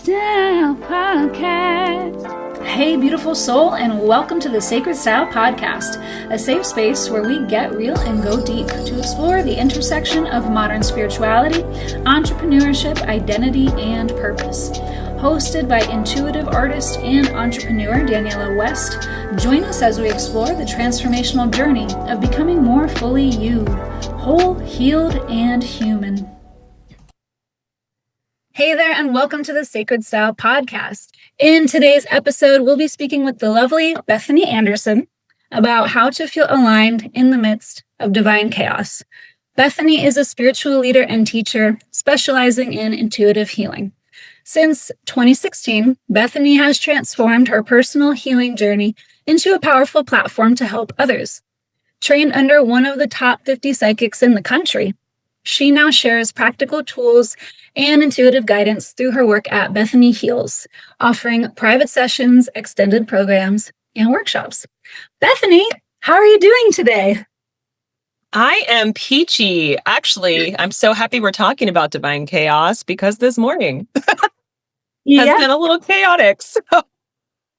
Style Podcast. Hey, beautiful soul, and welcome to the Sacred Style Podcast, a safe space where we get real and go deep to explore the intersection of modern spirituality, entrepreneurship, identity, and purpose. Hosted by intuitive artist and entrepreneur Daniela West, join us as we explore the transformational journey of becoming more fully you, whole, healed, and human. Hey there, and welcome to the Sacred Style Podcast. In today's episode, we'll be speaking with the lovely Bethany Anderson about how to feel aligned in the midst of divine chaos. Bethany is a spiritual leader and teacher specializing in intuitive healing. Since 2016, Bethany has transformed her personal healing journey into a powerful platform to help others. Trained under one of the top 50 psychics in the country, she now shares practical tools and intuitive guidance through her work at Bethany Heals, offering private sessions, extended programs, and workshops. Bethany, how are you doing today? I am peachy. Actually, I'm so happy we're talking about divine chaos because this morning has been a little chaotic. So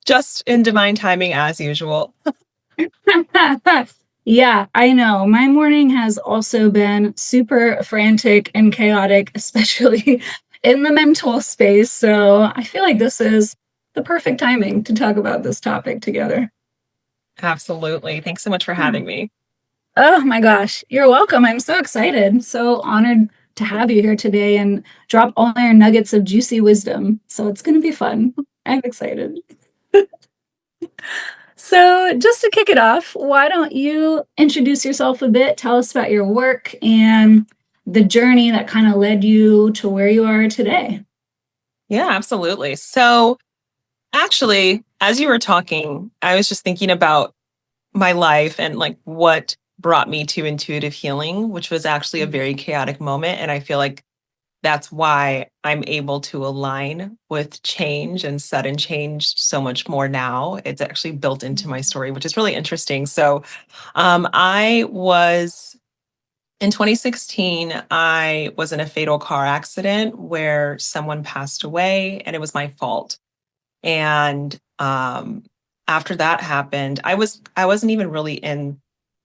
just in divine timing as usual. Yeah, I know. My morning has also been super frantic and chaotic, especially in the mental space. So I feel like this is the perfect timing to talk about this topic together. Absolutely. Thanks so much for having me. Oh my gosh, you're welcome. I'm so excited. So honored to have you here today and drop all your nuggets of juicy wisdom. So it's going to be fun. I'm excited. So just to kick it off, why don't you introduce yourself a bit? Tell us about your work and the journey that kind of led you to where you are today. Yeah, absolutely. So actually, as you were talking, I was just thinking about my life and like what brought me to intuitive healing, which was actually a very chaotic moment. And I feel like that's why I'm able to align with change and sudden change so much more now. It's actually built into my story, which is really interesting. So I was in 2016, I was in a fatal car accident where someone passed away and it was my fault. And after that happened, I wasn't even really in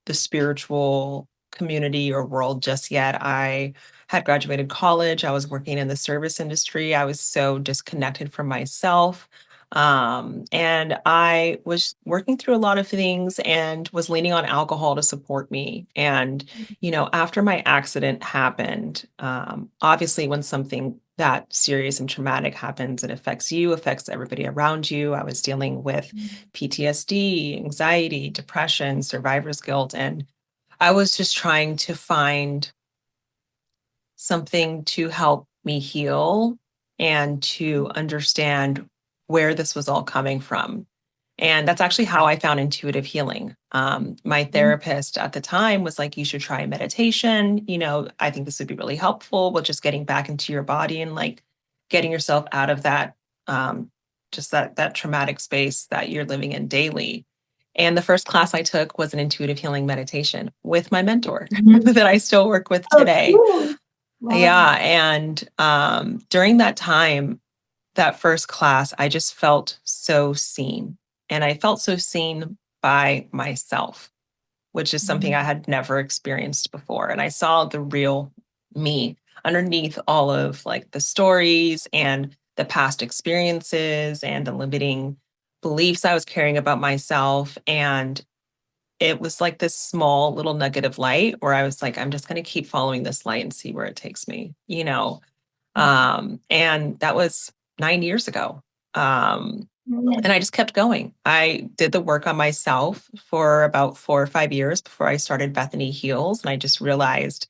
the spiritual community or world just yet. I had graduated college. I was working in the service industry. I was so disconnected from myself. And I was working through a lot of things and was leaning on alcohol to support me. And, after my accident happened, obviously when something that serious and traumatic happens, it affects you, affects everybody around you. I was dealing with PTSD, anxiety, depression, survivor's guilt, and I was just trying to find something to help me heal and to understand where this was all coming from. And that's actually how I found intuitive healing. My therapist at the time was like, you should try meditation. I think this would be really helpful with just getting back into your body and like getting yourself out of that, just that traumatic space that you're living in daily. And the first class I took was an intuitive healing meditation with my mentor that I still work with today. Oh, cool. Yeah. And during that time, that first class, I just felt so seen. And I felt so seen by myself, which is something I had never experienced before. And I saw the real me underneath all of like the stories and the past experiences and the limiting beliefs I was carrying about myself. And it was like this small little nugget of light where I was like, I'm just going to keep following this light and see where it takes me, and that was 9 years ago. And I just kept going. I did the work on myself for about 4 or 5 years before I started Bethany Heals. And I just realized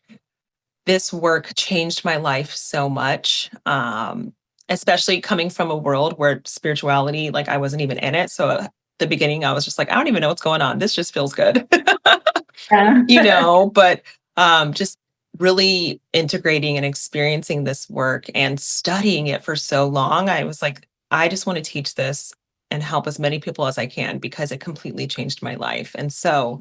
this work changed my life so much, especially coming from a world where spirituality, like I wasn't even in it. So at the beginning, I was just like, I don't even know what's going on. This just feels good, but just really integrating and experiencing this work and studying it for so long. I was like, I just want to teach this and help as many people as I can because it completely changed my life. And so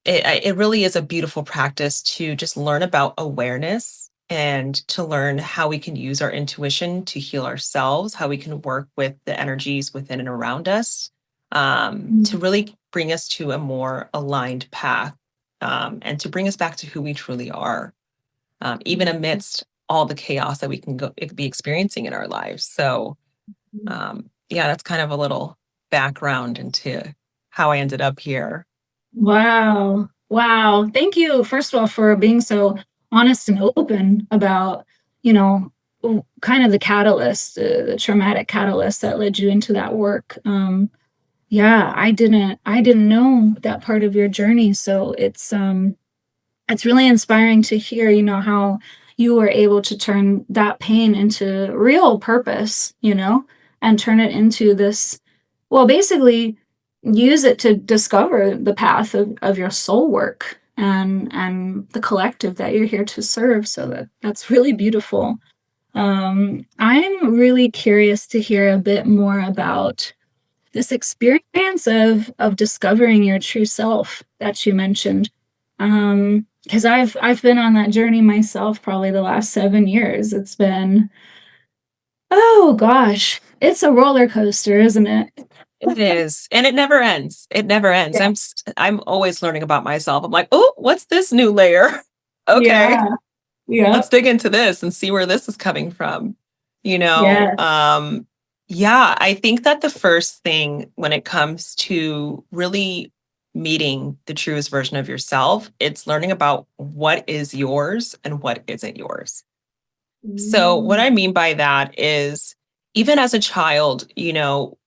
it really is a beautiful practice to just learn about awareness and to learn how we can use our intuition to heal ourselves, how we can work with the energies within and around us, to really bring us to a more aligned path, and to bring us back to who we truly are, even amidst all the chaos that we can be experiencing in our lives. So, yeah, that's kind of a little background into how I ended up here. Wow. Wow. Thank you, first of all, for being so honest and open about, you know, kind of the catalyst, the traumatic catalyst that led you into that work. Yeah, I didn't know that part of your journey. So it's really inspiring to hear, how you were able to turn that pain into real purpose, and turn it into this, well, basically use it to discover the path of your soul work and the collective that you're here to serve. So that's really beautiful. I'm really curious to hear a bit more about this experience of discovering your true self that you mentioned. Because I've been on that journey myself probably the last 7 years. It's been, oh gosh, it's a roller coaster, isn't it? It is, and it never ends. It never ends. Yeah. I'm always learning about myself. I'm like, oh, what's this new layer? Okay, Yeah. Yeah. let's dig into this and see where this is coming from. You know, Yeah. yeah, I think that the first thing when it comes to really meeting the truest version of yourself, it's learning about what is yours and what isn't yours. So, what Mm. I mean by that is, even as a child,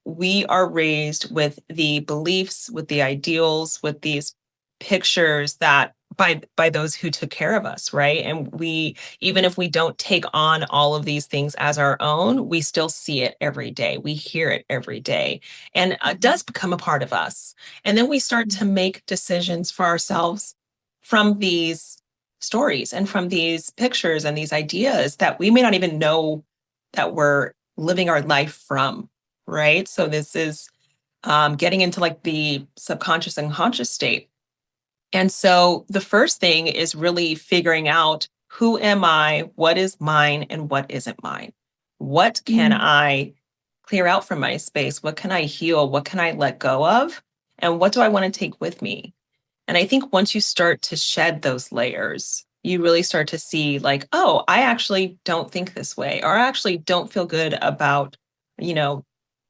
we are raised with the beliefs, with the ideals, with these pictures that by those who took care of us, right? And we, even if we don't take on all of these things as our own, we still see it every day. We hear it every day, and it does become a part of us. And then we start to make decisions for ourselves from these stories and from these pictures and these ideas that we may not even know that we're living our life from, right? So this is getting into like the subconscious and conscious state. And so the first thing is really figuring out, who am I, what is mine, and what isn't mine? What can Mm. I clear out from my space? What can I heal? What can I let go of? And what do I want to take with me? And I think once you start to shed those layers, you really start to see, like, oh, I actually don't think this way, or I actually don't feel good about, you know,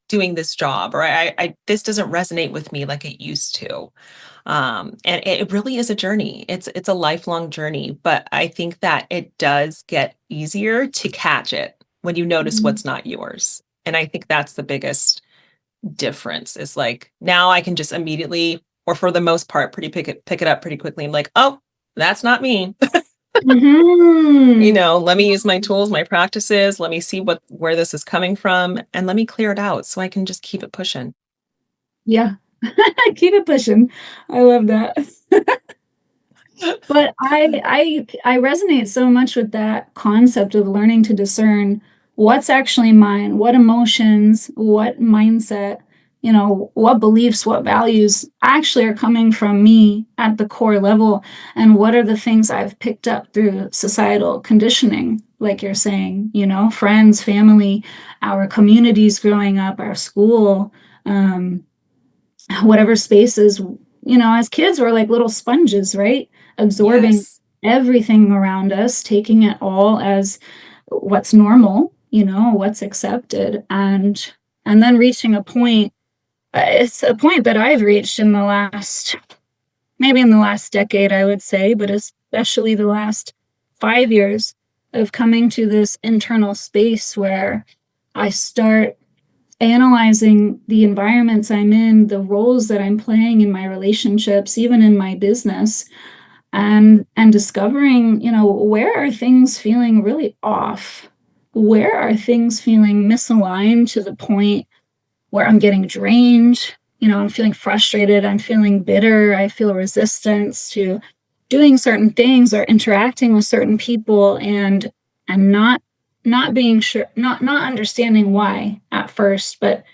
doing this job, or I this doesn't resonate with me like it used to. And it really is a journey. It's a lifelong journey, but I think that it does get easier to catch it when you notice Mm. what's not yours. And I think that's the biggest difference, is like, now I can just immediately, or for the most part, pretty pick it up pretty quickly. I'm like, oh, that's not me. Mhm. Let me use my tools, my practices. Let me see where this is coming from, and let me clear it out so I can just keep it pushing. Yeah. Keep it pushing. I love that. But I resonate so much with that concept of learning to discern what's actually mine, what emotions, what mindset, what beliefs, what values actually are coming from me at the core level, and what are the things I've picked up through societal conditioning, like you're saying, friends, family, our communities growing up, our school, um, whatever spaces, as kids we're like little sponges, right? Absorbing Yes. everything around us, taking it all as what's normal, what's accepted, and then reaching a point. It's a point that I've reached maybe in the last decade, I would say, but especially the last 5 years, of coming to this internal space where I start analyzing the environments I'm in, the roles that I'm playing in my relationships, even in my business, and discovering, where are things feeling really off? Where are things feeling misaligned to the point where I'm getting drained? I'm feeling frustrated, I'm feeling bitter, I feel resistance to doing certain things or interacting with certain people, and I'm not being sure, not understanding why at first, but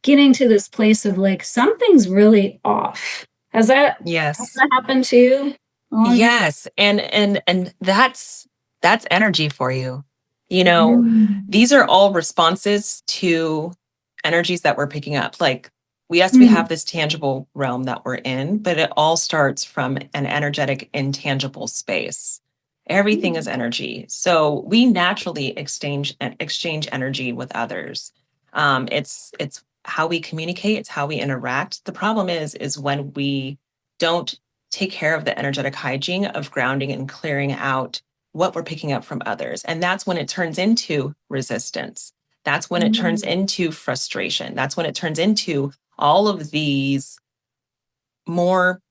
getting to this place of like something's really off. Has Yes. that happened to you along your? Yes. And that's That's energy for you. Mm. These are all responses to energies that we're picking up. Like, yes, we have Mm. this tangible realm that we're in, but it all starts from an energetic, intangible space. Everything is energy. So we naturally exchange energy with others. It's how we communicate, it's how we interact. The problem is when we don't take care of the energetic hygiene of grounding and clearing out what we're picking up from others. And that's when it turns into resistance. That's when it turns Mm. into frustration. That's when it turns into all of these more,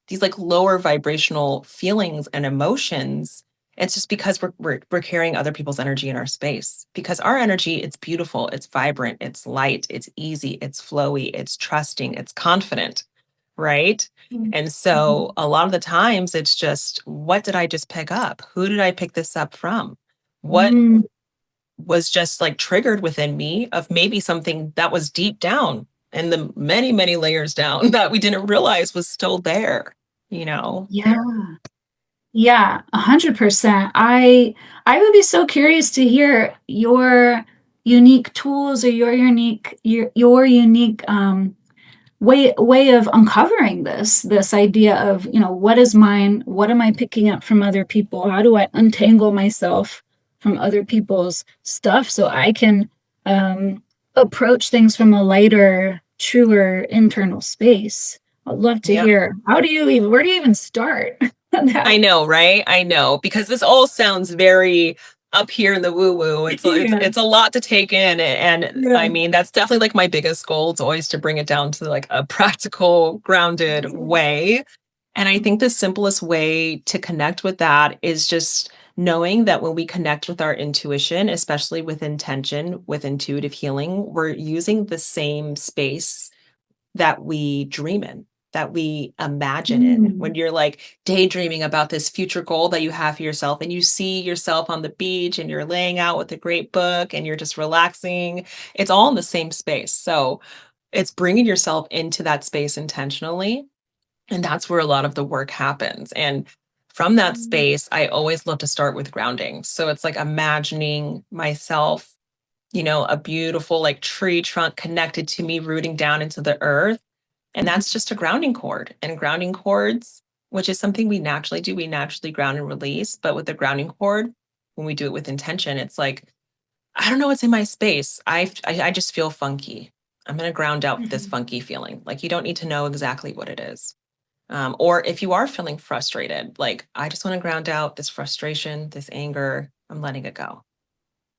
these like lower vibrational feelings and emotions. It's just because we're carrying other people's energy in our space. Because our energy, it's beautiful, it's vibrant, it's light, it's easy, it's flowy, it's trusting, it's confident, right? And so a lot of the times it's just, what did I just pick up? Who did I pick this up from? What Mm. was just like triggered within me of maybe something that was deep down and the many, many layers down that we didn't realize was still there, you know? Yeah. Yeah, 100%. I would be so curious to hear your unique tools or your unique way of uncovering this idea of, what is mine? What am I picking up from other people? How do I untangle myself from other people's stuff so I can approach things from a lighter, truer internal space? I'd love to Yeah. hear. Where do you even start on I that? know, right? I know, because this all sounds very up here in the woo woo. Yeah. It's a lot to take in, and Yeah. I mean that's definitely like my biggest goal. It's always to bring it down to like a practical, grounded way. And I think the simplest way to connect with that is just knowing that when we connect with our intuition, especially with intention, with intuitive healing, we're using the same space that we dream in, that we imagine in. Mm. When you're like daydreaming about this future goal that you have for yourself and you see yourself on the beach and you're laying out with a great book and you're just relaxing, it's all in the same space. So it's bringing yourself into that space intentionally. And that's where a lot of the work happens. And from that space, I always love to start with grounding. So it's like imagining myself, a beautiful like tree trunk connected to me, rooting down into the earth. And that's just a grounding cord. And grounding cords, which is something we naturally do, we naturally ground and release. But with the grounding cord, when we do it with intention, it's like, I don't know what's in my space. I just feel funky. I'm going to ground out this Mhm. funky feeling. Like, you don't need to know exactly what it is. Or if you are feeling frustrated, like, I just want to ground out this frustration, this anger. I'm letting it go.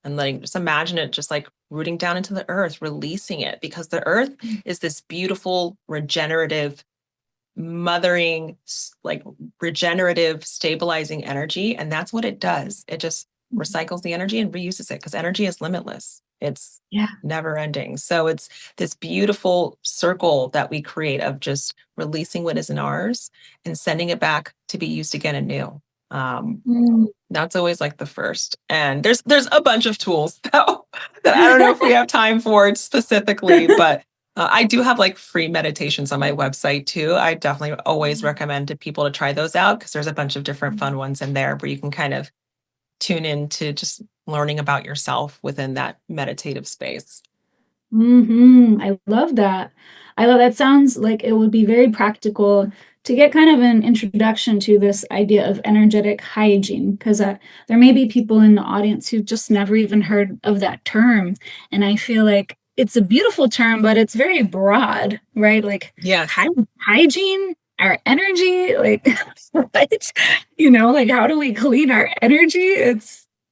And letting, just imagine it just like rooting down into the earth, releasing it, because the earth is this beautiful, regenerative, mothering, like regenerative, stabilizing energy. And that's what it does. It just recycles the energy and reuses it, because energy is limitless. It's Yeah. never ending. So it's this beautiful circle that we create of just releasing what isn't ours and sending it back to be used again anew. Um, Mm. that's always like the first. And there's a bunch of tools that I don't know if we have time for it specifically, but I do have like free meditations on my website too. I definitely always recommend to people to try those out, because there's a bunch of different fun ones in there where you can kind of tune into just learning about yourself within that meditative space. I love that. I love that. Sounds like it would be very practical to get kind of an introduction to this idea of energetic hygiene, because there may be people in the audience who've just never even heard of that term. And I feel like it's a beautiful term, but it's very broad, right? Like Yes. hygiene, our energy, like, what? Like how do we clean our energy?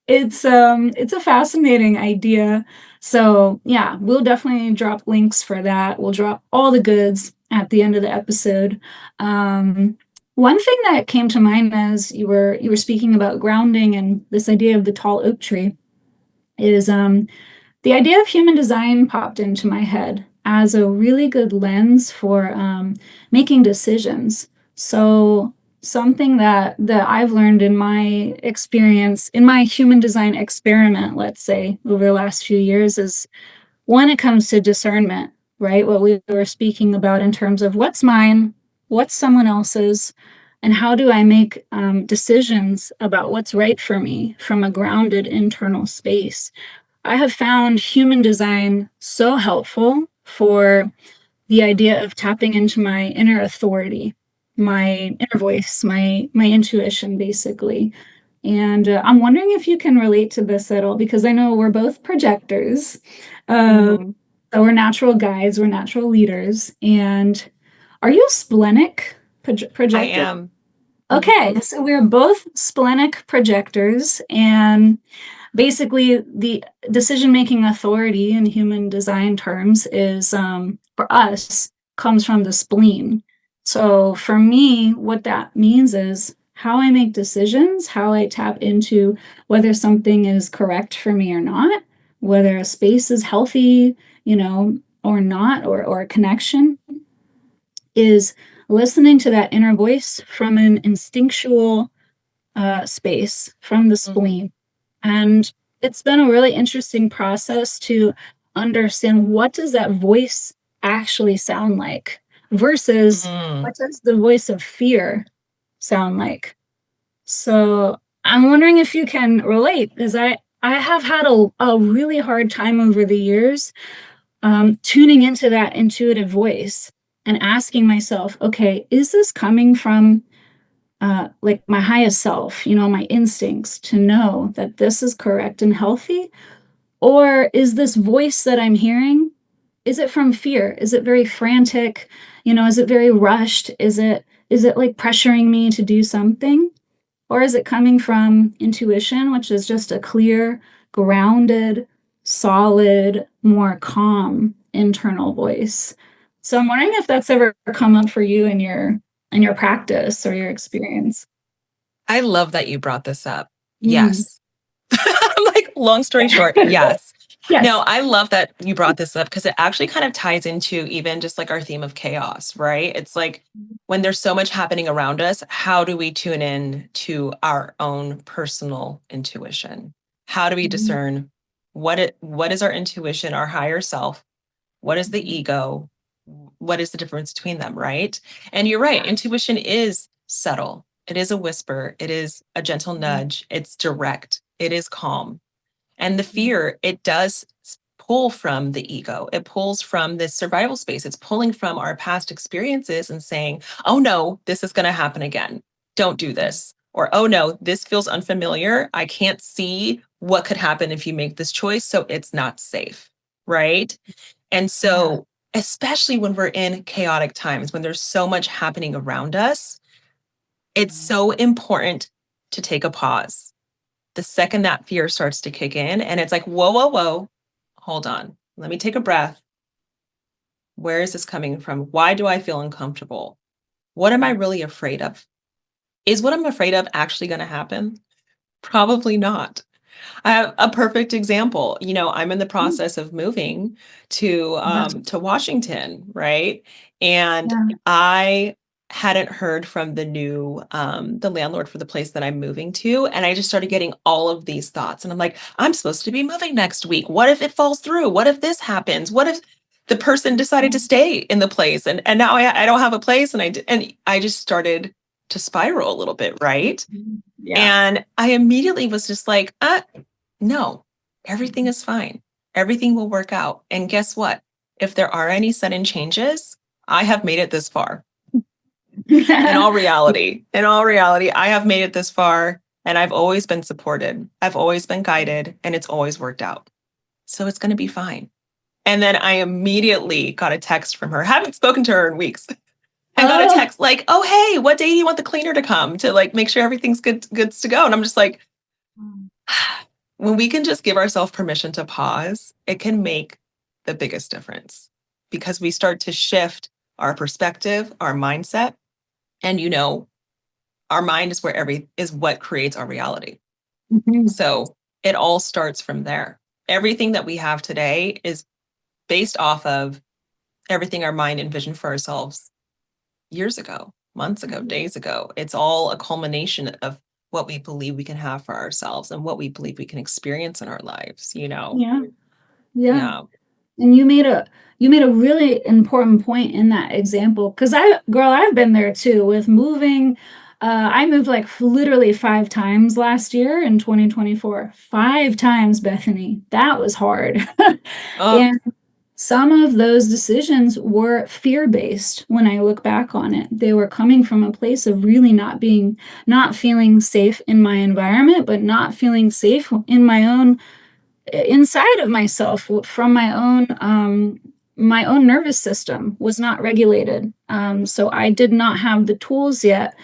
It's a fascinating idea. So, yeah, we'll definitely drop links for that. We'll drop all the goods at the end of the episode. One thing that came to mind as you were speaking about grounding and this idea of the tall oak tree is the idea of human design popped into my head as a really good lens for making decisions. So something that I've learned in my experience, in my human design experiment, let's say, over the last few years, is when it comes to discernment, right? What we were speaking about in terms of what's mine, what's someone else's. And how do I make decisions about what's right for me from a grounded internal space? I have found human design so helpful for the idea of tapping into my inner authority, my inner voice, my intuition, basically. And I'm wondering if you can relate to this at all, because I know we're both projectors. Mhm. So we're natural guides, we're natural leaders. And are you a splenic I projector? am. Okay, so we're both splenic projectors, and basically the decision-making authority in human design terms is for us comes from the spleen. So for me, what that means is how I make decisions, how I tap into whether something is correct for me or not, whether a space is healthy, or not, or a connection, is listening to that inner voice from an instinctual space, from the Mhm. spleen. And it's been a really interesting process to understand, what does that voice actually sound like versus Mhm. what does the voice of fear sound like. So I'm wondering if you can relate, because I have had a really hard time over the years tuning into that intuitive voice and asking myself, okay, is this coming from like my highest self, my instincts to know that this is correct and healthy? Or is this voice that I'm hearing, is it from fear? Is it very frantic? Is it very rushed? Is it like pressuring me to do something? Or is it coming from intuition, which is just a clear, grounded, solid, more calm internal voice? So I'm wondering if that's ever come up for you in your practice or your experience. I love that you brought this up. Mm. Yes. Like, long story short, yes. No, Yes. I love that you brought this up because it actually kind of ties into even just like our theme of chaos, right? It's like when there's so much happening around us, how do we tune in to our own personal intuition? How do we Mhm. discern what is our intuition, our higher self? What is the ego? What is the difference between them, right? And you're right, Yeah. intuition is subtle. It is a whisper, it is a gentle Mhm. nudge, it's direct, it is calm. And the Mhm. fear, it does pull from the ego. It pulls from this survival space. It's pulling from our past experiences and saying, oh no, this is going to happen again. Don't do this. Or, oh no, this feels unfamiliar. I can't see what could happen if you make this choice. So it's not safe. Right. And Yeah. so, especially when we're in chaotic times, when there's so much happening around us, it's so important to take a pause the second that fear starts to kick in and it's like, whoa, whoa, whoa, hold on. Let me take a breath. Where is this coming from? Why do I feel uncomfortable? What am I really afraid of? Is what I'm afraid of actually going to happen? Probably not. I have a perfect example. I'm in the Mm. process of moving Yeah. to Washington, right? And Yeah. I hadn't heard from the landlord for the place that I'm moving to, and I just started getting all of these thoughts. And I'm like, I'm supposed to be moving next week. What if it falls through? What if this happens? What if the person decided to stay in the place and now I don't have a place and I just started to spiral a little bit, right? Mhm. Yeah. And I immediately was just like, no, everything is fine. Everything will work out. And guess what? If there are any sudden changes, I have made it this far. In all reality, I have made it this far and I've always been supported. I've always been guided and it's always worked out. So it's going to be fine. And then I immediately got a text from her. Haven't spoken to her in weeks. I got a Oh. text like, "Oh, hey, what day do you want the cleaner to come to like make sure everything's goods to go?" And I'm just like, when we can just give ourselves permission to pause, it can make the biggest difference because we start to shift our perspective, our mindset, and our mind is is what creates our reality. Mhm. So it all starts from there. Everything that we have today is based off of everything our mind envisioned for ourselves years ago, months ago, days ago. It's all a culmination of what we believe we can have for ourselves and what we believe we can experience in our lives. Yeah. Yeah. Yeah. And you made a really important point in that example, because I've been there too with moving. I moved like literally 5 times last year in 2024. 5 times, Bethany. That was hard. Oh, And some of those decisions were fear-based when I look back on it. They were coming from a place of really not feeling safe in my environment, but not feeling safe in my own inside of myself from my own nervous system was not regulated. So I did not have the tools yet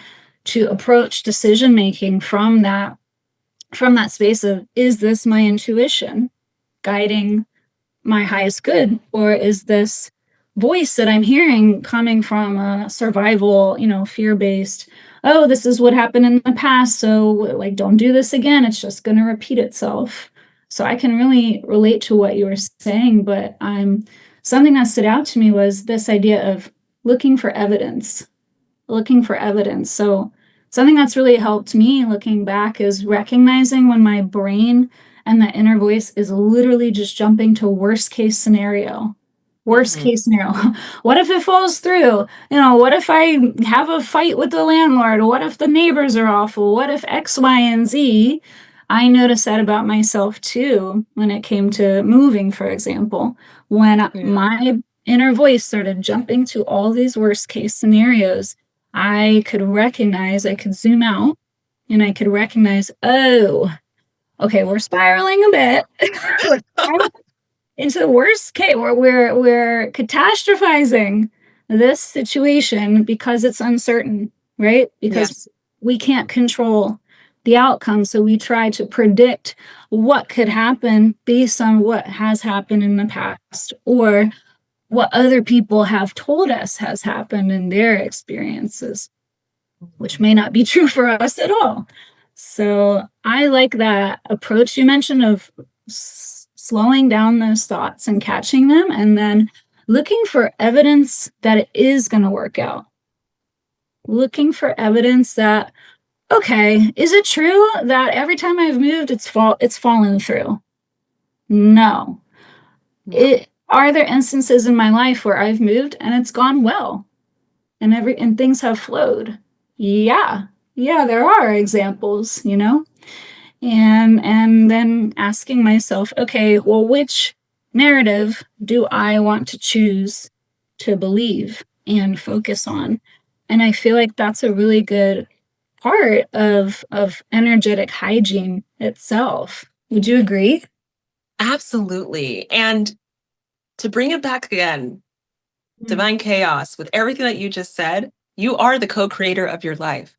to approach decision making from that space of, is this my intuition guiding my highest good, or is this voice that I'm hearing coming from a survival, fear-based, oh, this is what happened in the past, so like don't do this again, it's just going to repeat itself. So I can really relate to what you were saying, but something that stood out to me was this idea of looking for evidence, looking for evidence. So something that's really helped me looking back is recognizing when my brain and that inner voice is literally just jumping to worst case scenario. Worst mhm. case scenario. What if it falls through? What if I have a fight with the landlord? What if the neighbors are awful? What if X, Y, and Z? I noticed that about myself too when it came to moving, for example. When Yeah. my inner voice started jumping to all these worst case scenarios, I could zoom out and I could recognize, oh, okay, we're spiraling a bit. We're spiraling into the worst case. We're catastrophizing this situation because it's uncertain, right? Because Yes. we can't control the outcome. So we try to predict what could happen based on what has happened in the past or what other people have told us has happened in their experiences, which Mhm. may not be true for us at all. So I like that approach you mentioned of slowing down those thoughts and catching them, and then looking for evidence that it is going to work out. Looking for evidence that, okay, is it true that every time I've moved, it's fallen through? No. No. Are there instances in my life where I've moved and it's gone well? And things have flowed. Yeah. Yeah, there are examples, and then asking myself, okay, well, which narrative do I want to choose to believe and focus on? And I feel like that's a really good part of energetic hygiene itself. Would you agree? Absolutely. And to bring it back again, Mm-hmm. divine chaos, with everything that you just said, you are the co creator of your life.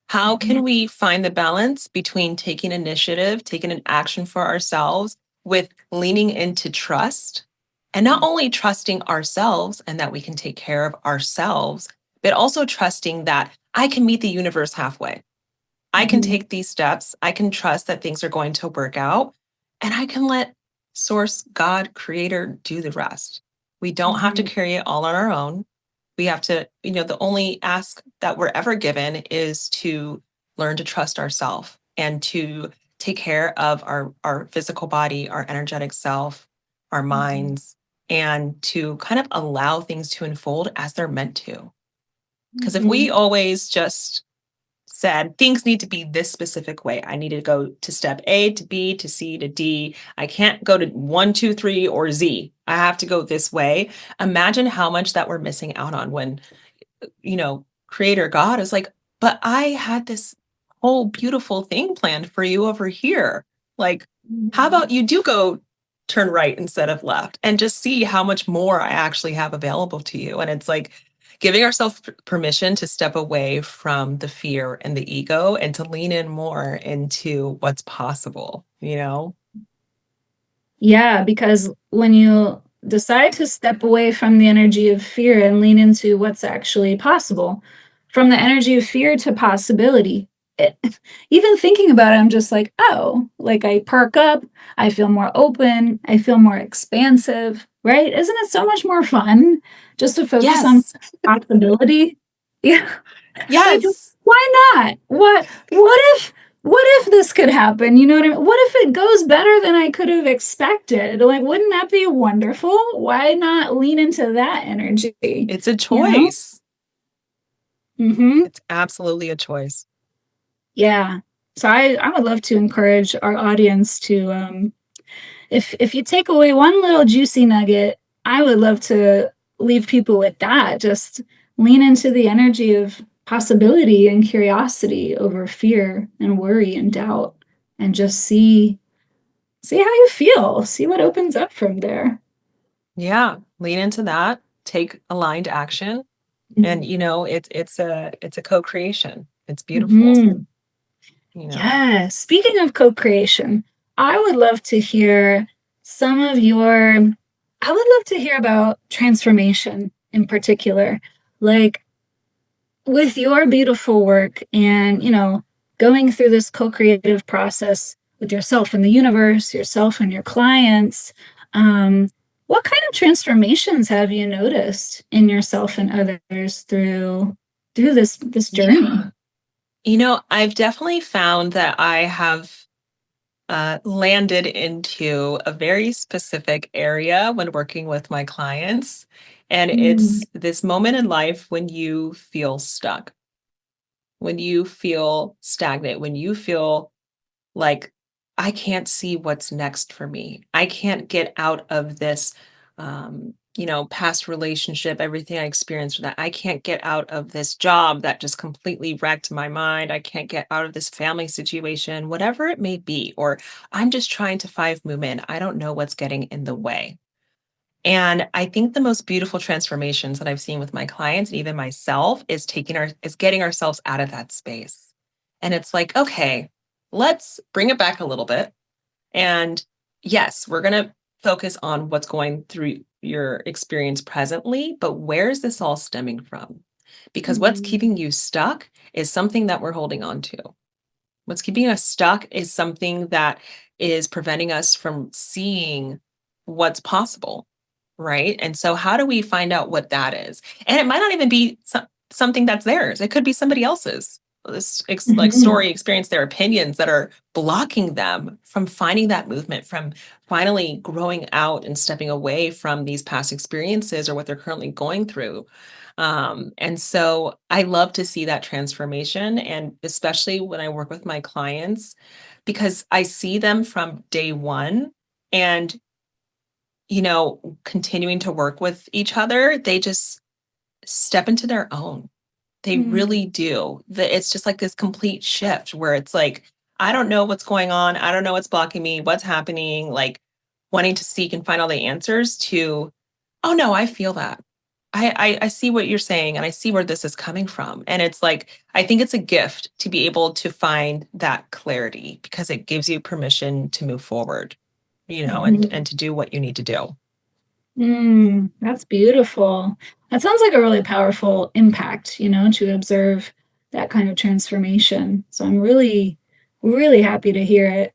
How can we find the balance between taking initiative, taking an action for ourselves, with leaning into trust and not only trusting ourselves and that we can take care of ourselves, but also trusting that I can meet the universe halfway. I can Mm-hmm. take these steps. I can trust that things are going to work out and I can let source, God, creator do the rest. We don't have to Mm-hmm. carry it all on our own. We have to, the only ask that we're ever given is to learn to trust ourselves and to take care of our physical body, our energetic self, our Mm-hmm. minds, and to kind of allow things to unfold as they're meant to. Because if we Mm-hmm. always just said things need to be this specific way. I need to go to step A to B to C to D. I can't go to one, two, three, or Z. I have to go this way. Imagine how much that we're missing out on when, Creator God is like, but I had this whole beautiful thing planned for you over here. Like, how Mm-hmm. about you do go turn right instead of left and just see how much more I actually have available to you? And it's like, giving ourselves permission to step away from the fear and the ego and to lean in more into what's possible. Yeah, because when you decide to step away from the energy of fear and lean into what's actually possible, from the energy of fear to possibility, it, even thinking about it, I'm just like, oh, like I perk up, I feel more open, I feel more expansive, right? Isn't it so much more fun just to focus on Yes. possibility? Yeah. Like, Yes. why not? What if this could happen? You know what I mean? What if it goes better than I could have expected? Like, wouldn't that be wonderful? Why not lean into that energy? It's a You know? choice. Mm-hmm. It's absolutely a choice. Yeah. So I would love to encourage our audience to if you take away one little juicy nugget, I would love to leave people with that. Just lean into the energy of possibility and curiosity over fear and worry and doubt, and just see how you feel, see what opens up from there. Yeah, lean into that, take aligned action, and it's a co-creation. It's beautiful, Mm-hmm. you know. Yes. Speaking of co-creation, I would love to hear some of your, I would love to hear about transformation in particular. Like with your beautiful work and, going through this co-creative process with yourself and the universe, yourself and your clients, um, what kind of transformations have you noticed in yourself and others through this journey? Yeah. I've definitely found that I have landed into a very specific area when working with my clients. And Mm, it's this moment in life when you feel stuck, when you feel stagnant, when you feel like I can't see what's next for me. I can't get out of this past relationship, everything I experienced with that. I can't get out of this job that just completely wrecked my mind. I can't get out of this family situation, whatever it may be. Or I'm just trying to five move in. I don't know what's getting in the way. And I think the most beautiful transformations that I've seen with my clients and even myself is getting ourselves out of that space. And it's like, okay, let's bring it back a little bit. And yes, we're going to focus on what's going through your experience presently, but where is this all stemming from? Because what's keeping mm, you stuck is something that we're holding on to. What's keeping us stuck is something that is preventing us from seeing what's possible, right? And so, how do we find out what that is? And it might not even be something that's theirs. It could be somebody else's. Like mhm, story, experience, their opinions that are blocking them from finding that movement, from finally growing out and stepping away from these past experiences or what they're currently going through. And so I love to see that transformation. And especially when I work with my clients, because I see them from day one and, continuing to work with each other, they just step into their own. They really mm, do. It's just like this complete shift where it's like, I don't know what's going on. I don't know what's blocking me, what's happening, like wanting to seek and find all the answers to, oh no, I feel that. I see what you're saying and I see where this is coming from. And it's like, I think it's a gift to be able to find that clarity because it gives you permission to move forward, and mhm. to do what you need to do. That's beautiful. That sounds like a really powerful impact, to observe that kind of transformation. So I'm really, really happy to hear it.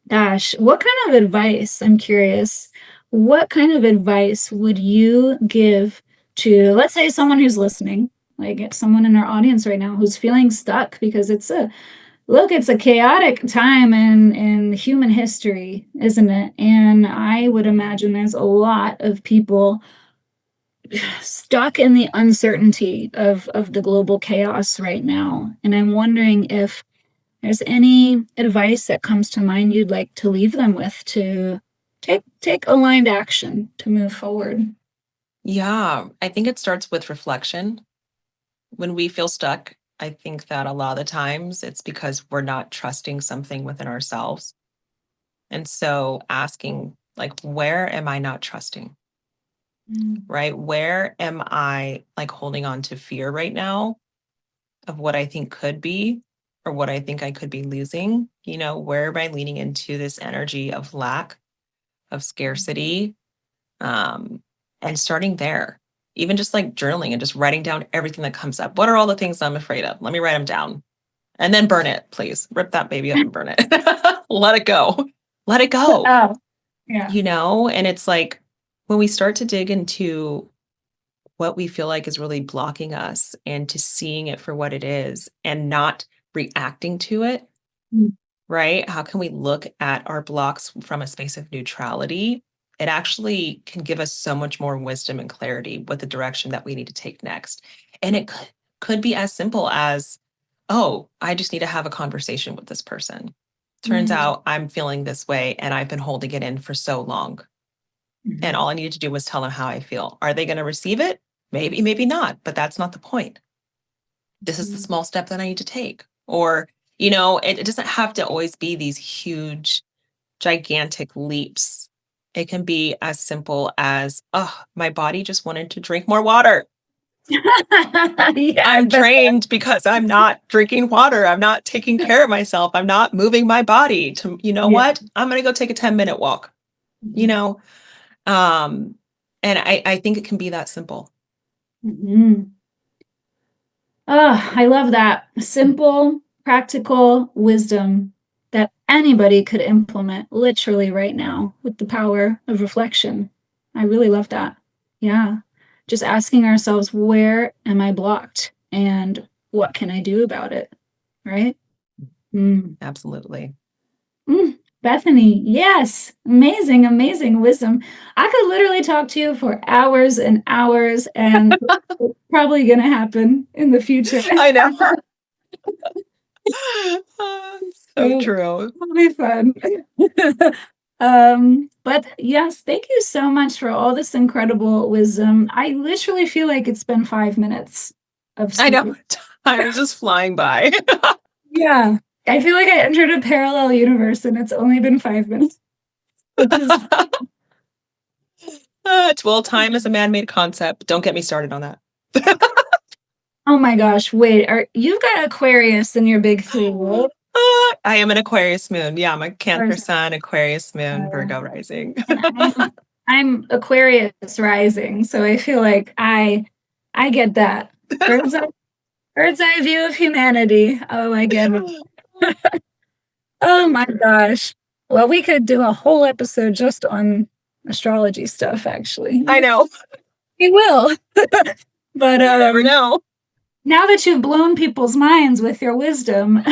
Gosh, what kind of advice, I'm curious, what kind of advice would you give to, let's say, someone who's listening, like someone in our audience right now who's feeling stuck because it's a chaotic time in human history, isn't it? And I would imagine there's a lot of people stuck in the uncertainty of the global chaos right now. And I'm wondering if there's any advice that comes to mind you'd like to leave them with to take aligned action to move forward. Yeah, I think it starts with reflection. When we feel stuck, I think that a lot of the times it's because we're not trusting something within ourselves. And so asking, like, where am I not trusting? Mm, Right? Where am I like holding on to fear right now of what I think could be or what I think I could be losing? Where am I leaning into this energy of lack, of scarcity? Um, and starting there, even just like journaling and just writing down everything that comes up. What are all the things I'm afraid of? Let me write them down and then burn it, please. Rip that baby up and burn it. Let it go. Let it go. oh, yeah. And it's like when we start to dig into what we feel like is really blocking us and to seeing it for what it is and not reacting to it, Mm, right? How can we look at our blocks from a space of neutrality? It actually can give us so much more wisdom and clarity with the direction that we need to take next. And it could be as simple as oh, I just need to have a conversation with this person. Turns out I'm feeling this way and I've been holding it in for so long. And all I needed to do was tell them how I feel. Are they going to receive it? Maybe, maybe not, but that's not the point. This is the small step that I need to take. Or, it doesn't have to always be these huge, gigantic leaps. It can be as simple as, oh, my body just wanted to drink more water. Yeah, I'm drained because I'm not drinking water. I'm not taking care of myself. I'm not moving my body to, what? I'm going to go take a 10-minute walk, and I think it can be that simple. Oh, I love that. Simple, practical wisdom that anybody could implement literally right now with the power of reflection. I really love that. Yeah. Just asking ourselves, where am I blocked and what can I do about it? Right? Absolutely. Bethany, yes. Amazing, amazing wisdom. I could literally talk to you for hours and hours, and it's probably going to happen in the future. I know. So true. It'll be fun. But yes, thank you so much for all this incredible wisdom. I literally feel like it's been 5 minutes of speaking. I know. Time is just flying by. Yeah. I feel like I entered a parallel universe and it's only been 5 minutes. Well, time is a man-made concept. Don't get me started on that. Oh my gosh, wait, you've got Aquarius in your big three, right? I am an Aquarius moon. Yeah, I'm a Cancer sun, Aquarius moon, Virgo rising. I'm Aquarius rising, so I feel like I get that. Bird's eye view of humanity. Oh, I get it. Oh my gosh. Well, we could do a whole episode just on astrology stuff, actually. I know. We will. But you never know. Now that you've blown people's minds with your wisdom,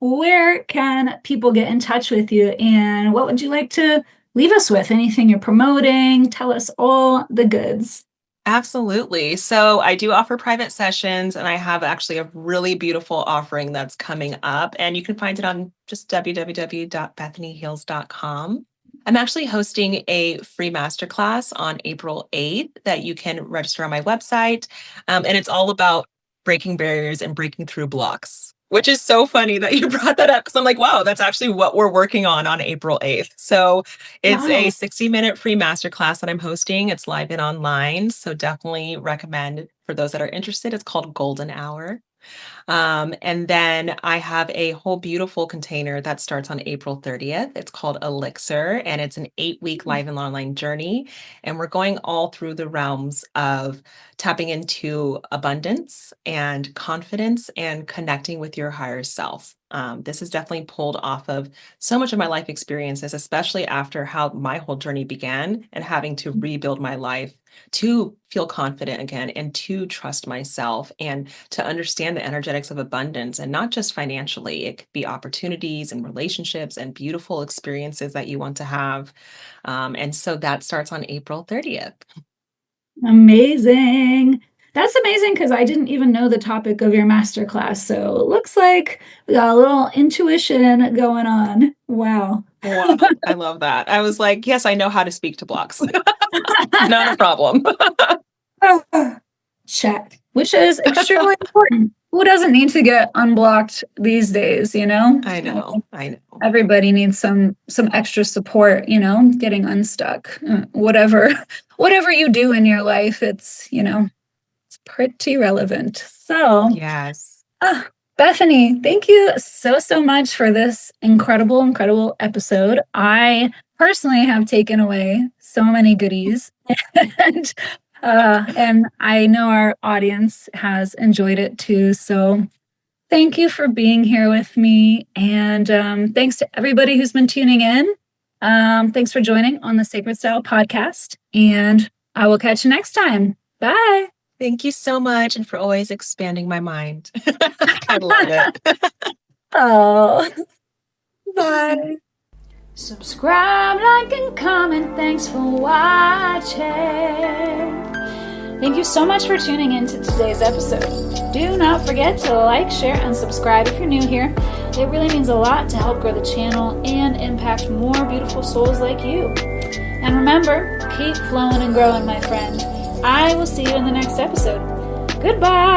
where can people get in touch with you? And what would you like to leave us with? Anything you're promoting? Tell us all the goods. Absolutely. So I do offer private sessions, and I have actually a really beautiful offering that's coming up. And you can find it on just www.bethanyheals.com. I'm actually hosting a free masterclass on April 8th that you can register on my website. And it's all about breaking barriers and breaking through blocks, which is so funny that you brought that up because I'm like, wow, that's actually what we're working on April 8th. So it's a 60-minute free masterclass that I'm hosting. It's live and online. So definitely recommend for those that are interested. It's called Golden Hour. And then I have a whole beautiful container that starts on April 30th. It's called Elixir, and it's an 8-week live and online journey. And we're going all through the realms of tapping into abundance and confidence and connecting with your higher self. This is definitely pulled off of so much of my life experiences, especially after how my whole journey began and having to rebuild my life to feel confident again and to trust myself and to understand the energetics of abundance, and not just financially. It could be opportunities and relationships and beautiful experiences that you want to have. And so that starts on April 30th. Amazing. That's amazing because I didn't even know the topic of your masterclass. So it looks like we got a little intuition going on. Wow. Wow. I love that. I was like, yes, I know how to speak to blocks. Not a problem. Check, which is extremely important. Who doesn't need to get unblocked these days, I know. Everybody needs some extra support, getting unstuck. Whatever you do in your life, it's pretty relevant. So, yes. Bethany, thank you so much for this incredible episode. I personally have taken away so many goodies, and I know our audience has enjoyed it too. So thank you for being here with me, and thanks to everybody who's been tuning in. Thanks for joining on the Sacred Style podcast, and I will catch you next time. Bye. Thank you so much, and for always expanding my mind. I love it. Oh, bye. Subscribe, like, and comment. Thanks for watching. Thank you so much for tuning in to today's episode. Do not forget to like, share, and subscribe if you're new here. It really means a lot to help grow the channel and impact more beautiful souls like you. And remember, keep flowing and growing, my friend. I will see you in the next episode. Goodbye!